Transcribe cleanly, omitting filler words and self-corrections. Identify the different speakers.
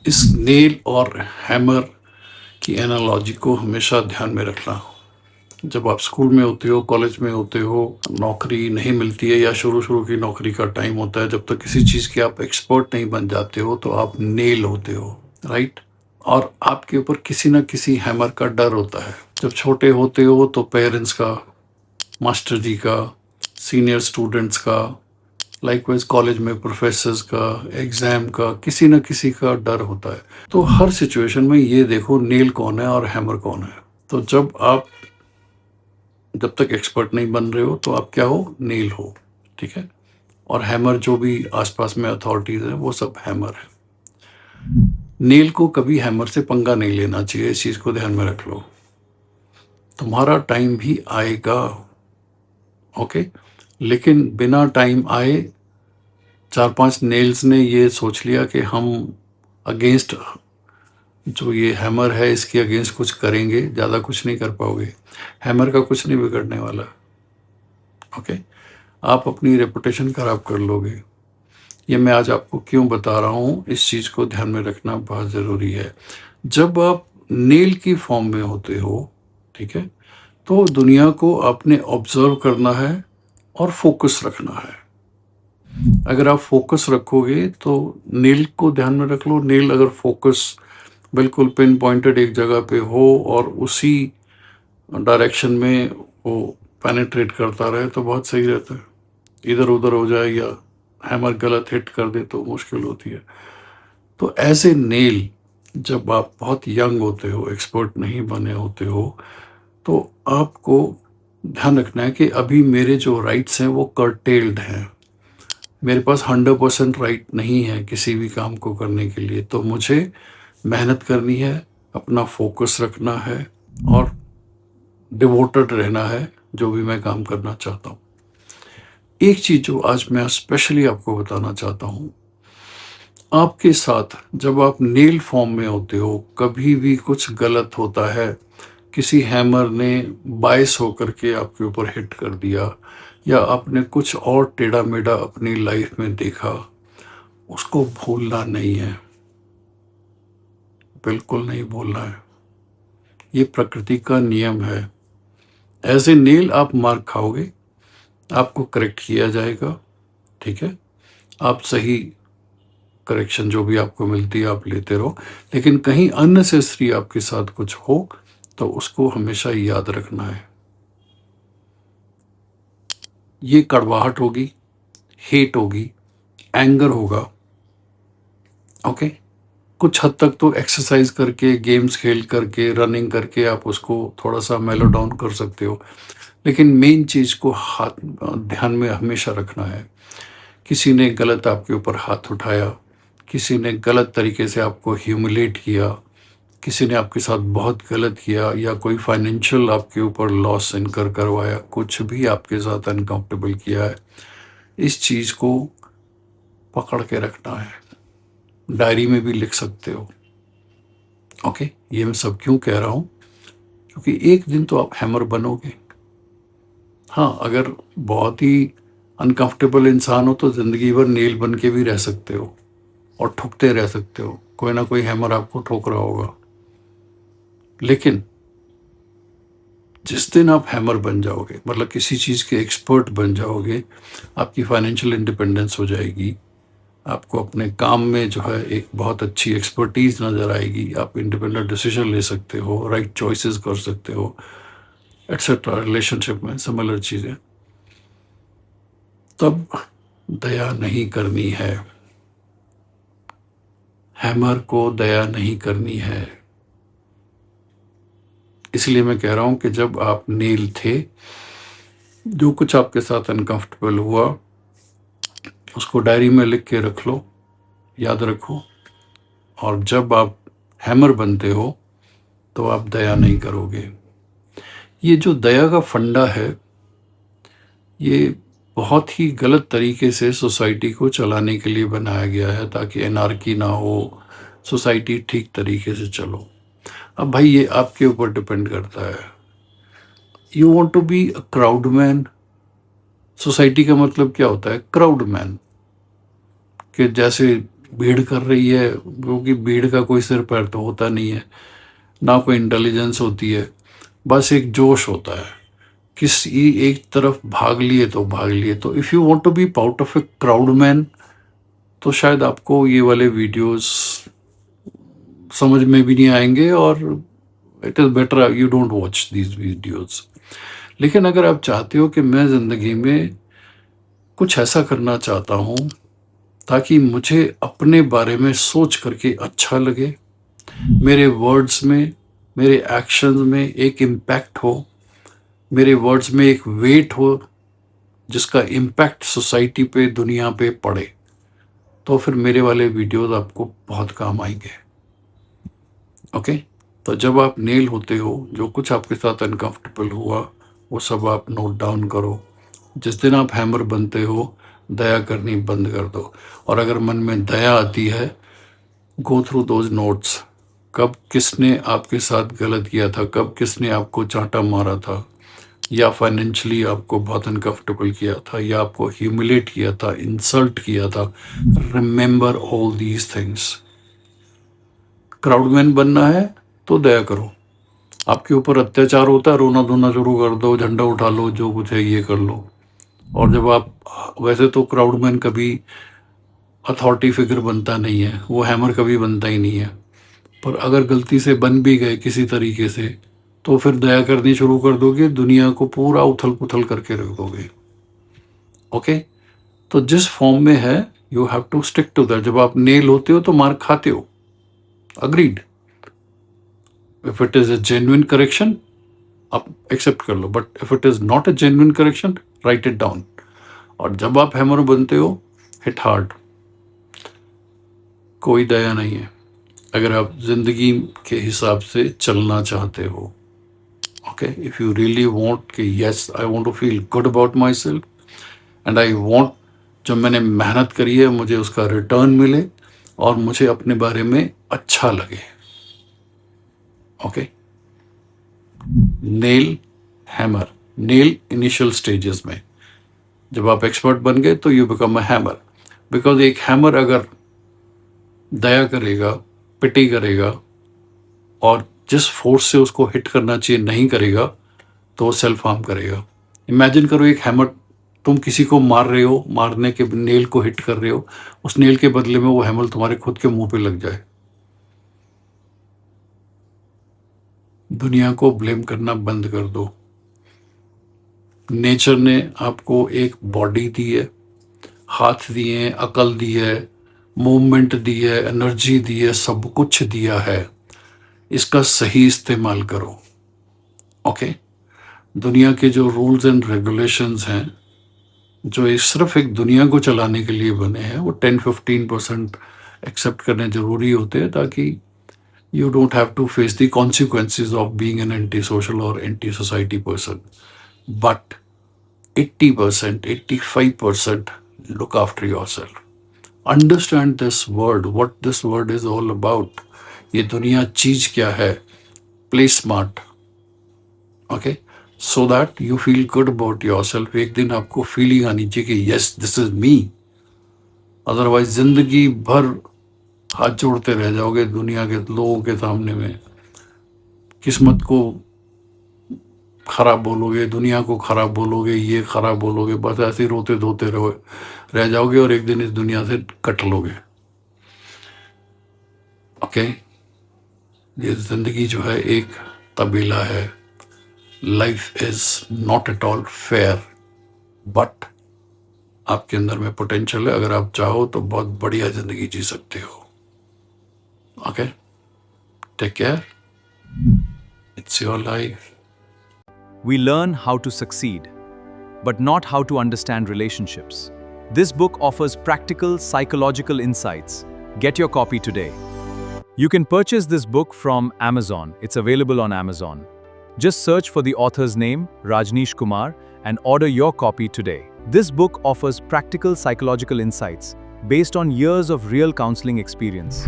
Speaker 1: इस नेल और हैमर की एनालॉजी को हमेशा ध्यान में रखना। जब आप स्कूल में होते हो, कॉलेज में होते हो, नौकरी नहीं मिलती है या शुरू शुरू की नौकरी का टाइम होता है, जब तक किसी चीज़ के आप एक्सपर्ट नहीं बन जाते हो तो आप नेल होते हो, राइट? और आपके ऊपर किसी ना किसी हैमर का डर होता है। जब छोटे होते हो तो पेरेंट्स का, मास्टर जी का, सीनियर स्टूडेंट्स का, लाइकवाइज कॉलेज में प्रोफेसर्स का, एग्जाम का, किसी न किसी का डर होता है। तो हर सिचुएशन में ये देखो नेल कौन है और हैमर कौन है। तो जब तक एक्सपर्ट नहीं बन रहे हो तो आप क्या हो? नेल हो, ठीक है? और हैमर जो भी आसपास में अथॉरिटीज है वो सब हैमर है। नेल को कभी हैमर से पंगा नहीं लेना चाहिए, इस चीज को ध्यान में रख लो। तुम्हारा टाइम भी आएगा, ओके? लेकिन बिना टाइम आए 4-5 नेल्स ने ये सोच लिया कि हम अगेंस्ट जो ये हैमर है इसके अगेंस्ट कुछ करेंगे, ज़्यादा कुछ नहीं कर पाओगे। हैमर का कुछ नहीं बिगड़ने वाला, ओके? आप अपनी रेपुटेशन खराब कर लोगे। ये मैं आज आपको क्यों बता रहा हूँ, इस चीज़ को ध्यान में रखना बहुत ज़रूरी है। जब आप नेल की फॉर्म में होते हो, ठीक है, तो दुनिया को आपने ऑब्जर्व करना है और फोकस रखना है। अगर आप फोकस रखोगे तो नेल को ध्यान में रख लो। नेल अगर फोकस बिल्कुल पिन पॉइंटेड एक जगह पे हो और उसी डायरेक्शन में वो पेनिट्रेट करता रहे तो बहुत सही रहता है। इधर उधर हो जाए या हैमर गलत हिट कर दे तो मुश्किल होती है। तो ऐसे नेल, जब आप बहुत यंग होते हो, एक्सपर्ट नहीं बने होते हो, तो आपको ध्यान रखना है कि अभी मेरे जो राइट्स हैं वो कर्टेल्ड हैं। मेरे पास 100% राइट नहीं है किसी भी काम को करने के लिए। तो मुझे मेहनत करनी है, अपना फोकस रखना है और डिवोटेड रहना है जो भी मैं काम करना चाहता हूँ। एक चीज़ जो आज मैं स्पेशली आपको बताना चाहता हूँ, आपके साथ जब आप नेल फॉर्म में होते हो, कभी भी कुछ गलत होता है, किसी हैमर ने बायस होकर के आपके ऊपर हिट कर दिया या आपने कुछ और टेढ़ा मेढ़ा अपनी लाइफ में देखा, उसको भूलना नहीं है, बिल्कुल नहीं भूलना है। ये प्रकृति का नियम है। एज ए नेल आप मार खाओगे, आपको करेक्ट किया जाएगा, ठीक है? आप सही करेक्शन जो भी आपको मिलती है आप लेते रहो, लेकिन कहीं अननेसेसरी आपके साथ कुछ हो तो उसको हमेशा याद रखना है। ये कड़वाहट होगी, हेट होगी, एंगर होगा, ओके? कुछ हद तक तो एक्सरसाइज करके, गेम्स खेल करके, रनिंग करके आप उसको थोड़ा सा मेलो डाउन कर सकते हो, लेकिन मेन चीज़ को हाथ ध्यान में हमेशा रखना है। किसी ने गलत आपके ऊपर हाथ उठाया, किसी ने गलत तरीके से आपको ह्यूमिलेट किया, किसी ने आपके साथ बहुत गलत किया या कोई फाइनेंशियल आपके ऊपर लॉस इनकर करवाया, कुछ भी आपके साथ अनकंफर्टेबल किया है, इस चीज़ को पकड़ के रखना है। डायरी में भी लिख सकते हो, ओके? ये मैं सब क्यों कह रहा हूँ, क्योंकि एक दिन तो आप हैमर बनोगे। हाँ, अगर बहुत ही अनकंफर्टेबल इंसान हो तो ज़िंदगी भर नेल बन के भी रह सकते हो और ठुकते रह सकते हो, कोई ना कोई हैमर आपको ठोक रहा होगा। लेकिन जिस दिन आप हैमर बन जाओगे, मतलब किसी चीज़ के एक्सपर्ट बन जाओगे, आपकी फाइनेंशियल इंडिपेंडेंस हो जाएगी, आपको अपने काम में जो है एक बहुत अच्छी एक्सपर्टीज नज़र आएगी, आप इंडिपेंडेंट डिसीजन ले सकते हो, राइट चॉइसेस कर सकते हो, एट्सेट्रा। रिलेशनशिप में सिमिलर चीज़ें, तब दया नहीं करनी है, हैमर को दया नहीं करनी है। इसलिए मैं कह रहा हूं कि जब आप नेल थे, जो कुछ आपके साथ अनकंफर्टेबल हुआ उसको डायरी में लिख के रख लो, याद रखो। और जब आप हैमर बनते हो तो आप दया नहीं करोगे। ये जो दया का फंडा है, ये बहुत ही गलत तरीके से सोसाइटी को चलाने के लिए बनाया गया है ताकि एनार्की ना हो, सोसाइटी ठीक तरीके से चलो। अब भाई ये आपके ऊपर डिपेंड करता है। You want to be a crowd man. Society का मतलब क्या होता है? Crowd man. कि जैसे भीड़ कर रही है, क्योंकि भीड़ का कोई सिर पैर तो होता नहीं है, ना कोई इंटेलिजेंस होती है, बस एक जोश होता है, किसी एक तरफ भाग लिए तो भाग लिए। तो if you want to be part of a crowd man, तो शायद आपको ये वाले वीडियोस समझ में भी नहीं आएंगे, और it is better you don't watch these videos. लेकिन अगर आप चाहते हो कि मैं ज़िंदगी में कुछ ऐसा करना चाहता हूँ ताकि मुझे अपने बारे में सोच करके अच्छा लगे, मेरे वर्ड्स में, मेरे एक्शंस में एक इम्पैक्ट हो, मेरे वर्ड्स में एक वेट हो जिसका इम्पैक्ट सोसाइटी पे, दुनिया पे पड़े, तो फिर मेरे वाले वीडियोस आपको बहुत काम आएंगे। ओके, तो जब आप नेल होते हो, जो कुछ आपके साथ अनकंफर्टेबल हुआ वो सब आप नोट डाउन करो। जिस दिन आप हैमर बनते हो, दया करनी बंद कर दो, और अगर मन में दया आती है, गो थ्रू दोज नोट्स। कब किसने आपके साथ गलत किया था, कब किसने आपको चांटा मारा था, या फाइनेंशियली आपको बहुत अनकंफर्टेबल किया था, या आपको ह्यूमिलेट किया था, इंसल्ट किया था। Remember all these things. Crowd man बनना है तो दया करो। आपके ऊपर अत्याचार होता है, रोना धोना शुरू कर दो, झंडा उठा लो, जो कुछ है ये कर लो। और जब आप, वैसे तो क्राउडमैन कभी अथॉरिटी फिगर बनता नहीं है, वो हैमर कभी बनता ही नहीं है, पर अगर गलती से बन भी गए किसी तरीके से, तो फिर दया करनी शुरू कर दोगे, दुनिया को पूरा उथल पुथल करके रख दोगे। ओके, तो जिस फॉर्म में है you have to stick to that. जब आप नेल होते हो तो मार खाते हो, agreed. If it is a genuine correction, आप एक्सेप्ट कर लो, but if it is not a genuine correction, write it down. और जब आप हैमर बनते हो, हिट हार्ड। कोई दया नहीं है अगर आप जिंदगी के हिसाब से चलना चाहते हो। Okay, if you really want कि yes I want to feel good about myself, and I want, जो मैंने मेहनत करी है मुझे उसका रिटर्न मिले, और मुझे अपने बारे में अच्छा लगे। Okay, nail, hammer. Nail initial stages में, जब आप एक्सपर्ट बन गए तो you become a hammer. Because एक हैमर अगर दया करेगा, पिटी करेगा, और जिस फोर्स से उसको हिट करना चाहिए नहीं करेगा, तो वो सेल्फ हार्म करेगा। इमेजिन करो एक हैमर, तुम किसी को मार रहे हो, मारने के नेल को हिट कर रहे हो, उस नेल के बदले में वो हैमर तुम्हारे खुद के मुंह पे लग जाए। दुनिया को ब्लेम करना बंद कर दो। नेचर ने आपको एक बॉडी दी है, हाथ दिए हैं, अकल दी है, मूवमेंट दी है, एनर्जी दी है, सब कुछ दिया है। इसका सही इस्तेमाल करो। ओके, दुनिया के जो रूल्स एंड रेगुलेशंस हैं, जो सिर्फ एक दुनिया को चलाने के लिए बने हैं, वो 10-15% एक्सेप्ट करने जरूरी होते हैं, ताकि you don't have to face the consequences of being an anti social और anti society person. But 80%, 85% look after yourself. Understand this word, what this word is all about. ये दुनिया चीज क्या है? Play smart. Okay? So that you feel good about yourself. एक दिन आपको feeling आनी चाहिए कि yes, this is me. Otherwise जिंदगी भर हाथ जोड़ते रह जाओगे दुनिया के लोगों के सामने में, किस्मत को खराब बोलोगे, दुनिया को खराब बोलोगे, ये खराब बोलोगे, बस ऐसे ही रोते धोते रह जाओगे, और एक दिन इस दुनिया से कट लोगे। ओके, ये जिंदगी जो है एक तबीला है। Life is not at all fair, but आपके अंदर में पोटेंशियल है। अगर आप चाहो तो बहुत बढ़िया जिंदगी जी सकते हो। Okay, take care, it's your life.
Speaker 2: We learn how to succeed, but not how to understand relationships. This book offers practical psychological insights. Get your copy today. You can purchase this book from Amazon. It's available on Amazon. Just search for the author's name, Rajneesh Kumar, and order your copy today. This book offers practical psychological insights based on years of real counseling experience.